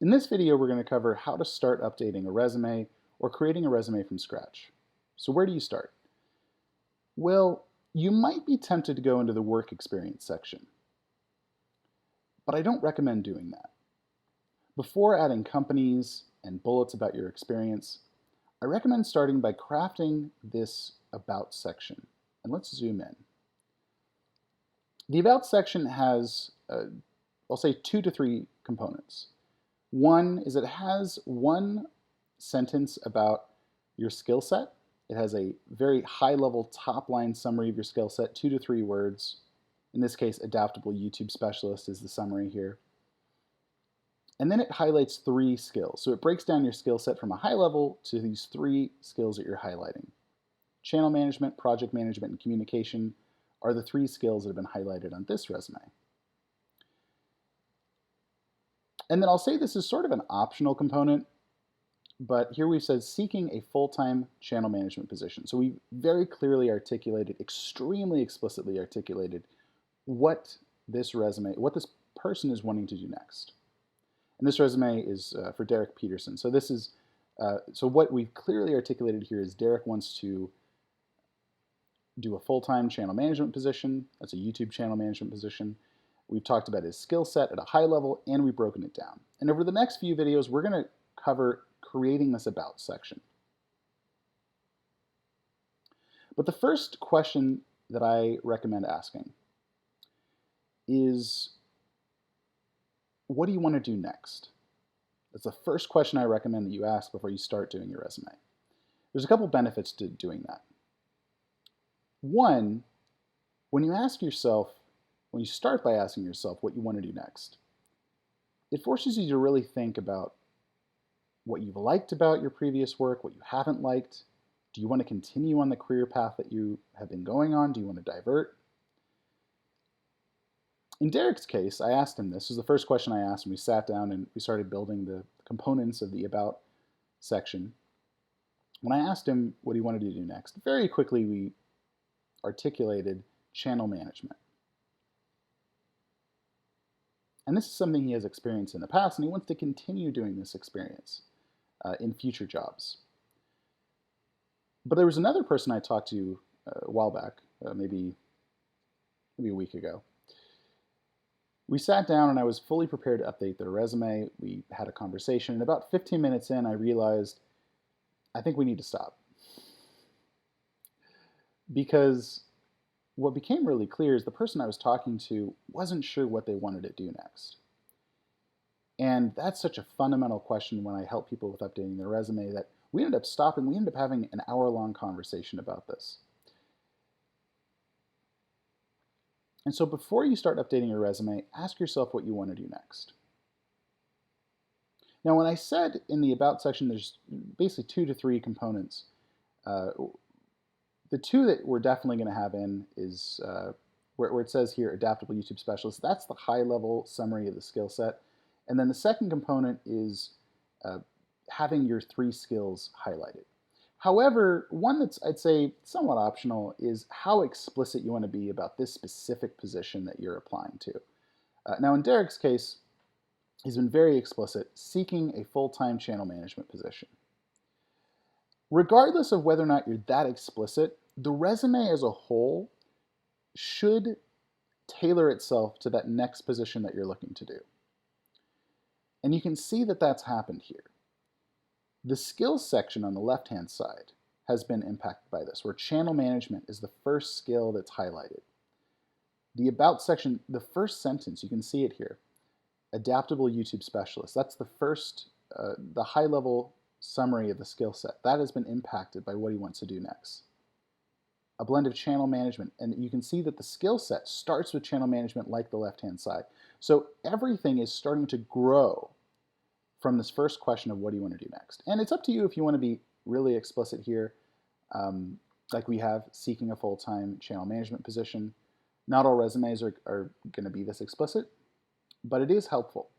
In this video, we're going to cover how to start updating a resume or creating a resume from scratch. So where do you start? Well, you might be tempted to go into the work experience section, but I don't recommend doing that. Before adding companies and bullets about your experience, I recommend starting by crafting this About section. And let's zoom in. The About section has, I'll say, 2 to 3 components. One is it has one sentence about your skill set. It has a very high-level top-line summary of your skill set, 2 to 3 words. In this case, adaptable YouTube specialist is the summary here. And then it highlights 3 skills. So it breaks down your skill set from a high level to these 3 skills that you're highlighting. Channel management, project management, and communication are the 3 skills that have been highlighted on this resume. And then I'll say this is sort of an optional component, but here we've said seeking a full-time channel management position. So we very clearly articulated, extremely explicitly articulated what this person is wanting to do next. And this resume is for Derek Peterson. So this is, so what we've clearly articulated here is Derek wants to do a full-time channel management position. That's a YouTube channel management position. We've talked about his skill set at a high level, and we've broken it down. And over the next few videos, we're going to cover creating this About section. But the first question that I recommend asking is, what do you want to do next? That's the first question I recommend that you ask before you start doing your resume. There's a couple benefits to doing that. One, when you start by asking yourself what you want to do next, it forces you to really think about what you've liked about your previous work, what you haven't liked. Do you want to continue on the career path that you have been going on? Do you want to divert? In Derek's case, I asked him this. This was the first question I asked when we sat down and we started building the components of the About section. When I asked him what he wanted to do next, very quickly we articulated channel management. And this is something he has experienced in the past, and he wants to continue doing this experience in future jobs. But there was another person I talked to a while back, maybe a week ago. We sat down and I was fully prepared to update their resume. We had a conversation, and about 15 minutes in, I realized I think we need to stop. Because what became really clear is the person I was talking to wasn't sure what they wanted to do next. And that's such a fundamental question when I help people with updating their resume that we ended up stopping. We ended up having an hour-long conversation about this. And so before you start updating your resume, ask yourself what you want to do next. Now, when I said in the About section, there's basically 2 to 3 components. The 2 that we're definitely going to have in is where it says here, adaptable YouTube specialist. That's the high-level summary of the skill set. And then the second component is having your 3 skills highlighted. However, one that's, I'd say, somewhat optional is how explicit you want to be about this specific position that you're applying to. Now, in Derek's case, he's been very explicit, seeking a full-time channel management position. Regardless of whether or not you're that explicit, the resume as a whole should tailor itself to that next position that you're looking to do. And you can see that that's happened here. The skills section on the left-hand side has been impacted by this, where channel management is the first skill that's highlighted. The About section, the first sentence, you can see it here, adaptable YouTube specialist. That's the first, the high-level summary of the skill set. That has been impacted by what he wants to do next. A blend of channel management, and you can see that the skill set starts with channel management like the left-hand side. So everything is starting to grow from this first question of what do you want to do next. And it's up to you if you want to be really explicit here, like we have seeking a full-time channel management position. Not all resumes are going to be this explicit, but it is helpful.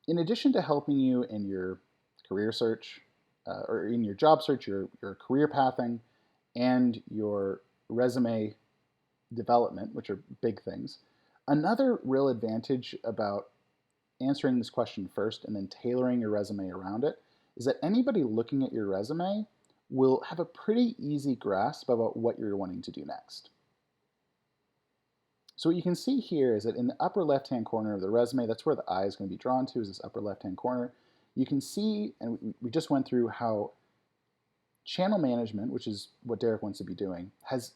In addition to helping you in your career search, or in your job search, your career pathing, and your resume development, which are big things, another real advantage about answering this question first and then tailoring your resume around it is that anybody looking at your resume will have a pretty easy grasp about what you're wanting to do next. So what you can see here is that in the upper left-hand corner of the resume, that's where the eye is going to be drawn to, is this upper left-hand corner. You can see, and we just went through how channel management, which is what Derek wants to be doing, has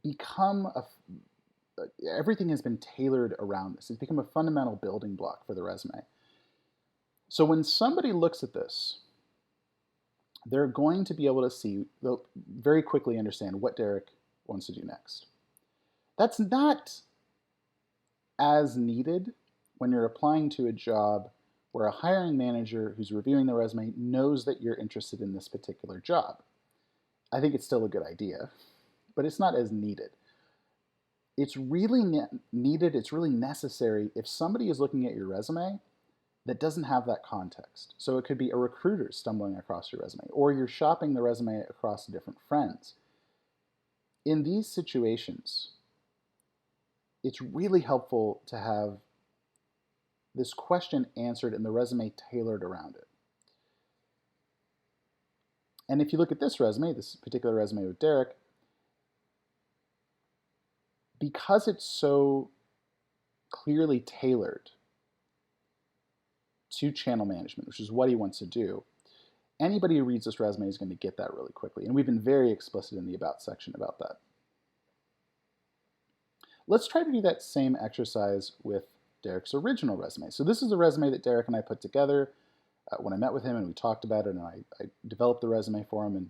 become everything has been tailored around this. It's become a fundamental building block for the resume. So when somebody looks at this, they're going to be able to see, they'll very quickly understand what Derek wants to do next. That's not as needed when you're applying to a job where a hiring manager who's reviewing the resume knows that you're interested in this particular job. I think it's still a good idea, but it's not as needed. It's really needed, it's really necessary if somebody is looking at your resume that doesn't have that context. So it could be a recruiter stumbling across your resume, or you're shopping the resume across different friends. In these situations, it's really helpful to have this question answered and the resume tailored around it. And if you look at this resume, this particular resume with Derek, because it's so clearly tailored to channel management, which is what he wants to do, anybody who reads this resume is going to get that really quickly. And we've been very explicit in the About section about that. Let's try to do that same exercise with Derek's original resume. So this is the resume that Derek and I put together when I met with him and we talked about it, and I developed the resume for him, and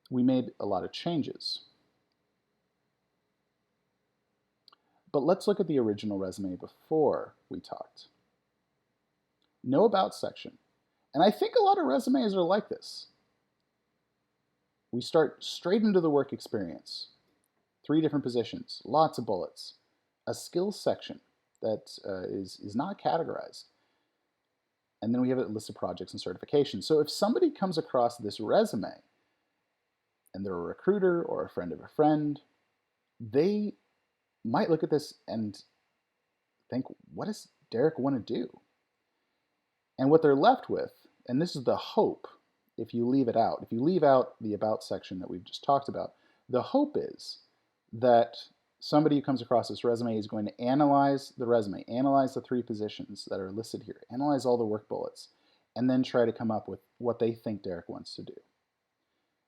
we made a lot of changes. But let's look at the original resume before we talked. No About section. And I think a lot of resumes are like this. We start straight into the work experience. 3 different positions, lots of bullets, a skills section that is not categorized. And then we have a list of projects and certifications. So if somebody comes across this resume and they're a recruiter or a friend of a friend, they might look at this and think, what does Derek want to do? And what they're left with, and this is the hope if you leave it out, if you leave out the About section that we've just talked about, the hope is that somebody who comes across this resume is going to analyze the resume, analyze the 3 positions that are listed here, analyze all the work bullets, and then try to come up with what they think Derek wants to do,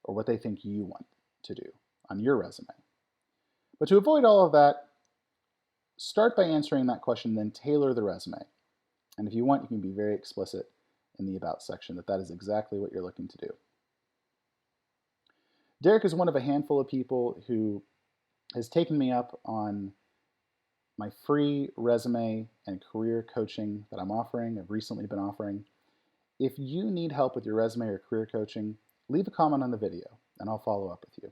or what they think you want to do on your resume. But to avoid all of that, start by answering that question, then tailor the resume. And if you want, you can be very explicit in the About section that that is exactly what you're looking to do. Derek is one of a handful of people who has taken me up on my free resume and career coaching that I'm offering, I've recently been offering. If you need help with your resume or career coaching, leave a comment on the video and I'll follow up with you.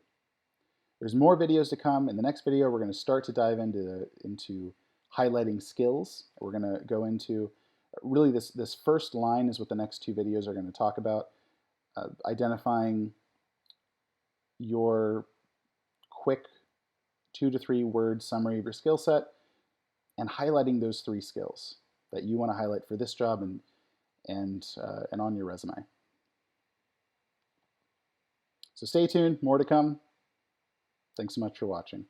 There's more videos to come. In the next video, we're going to start to dive into highlighting skills. We're going to go into really this first line is what the next 2 videos are going to talk about, identifying your quick 2 to 3 word summary of your skill set and highlighting those 3 skills that you want to highlight for this job and on your resume. So stay tuned, more to come. Thanks so much for watching.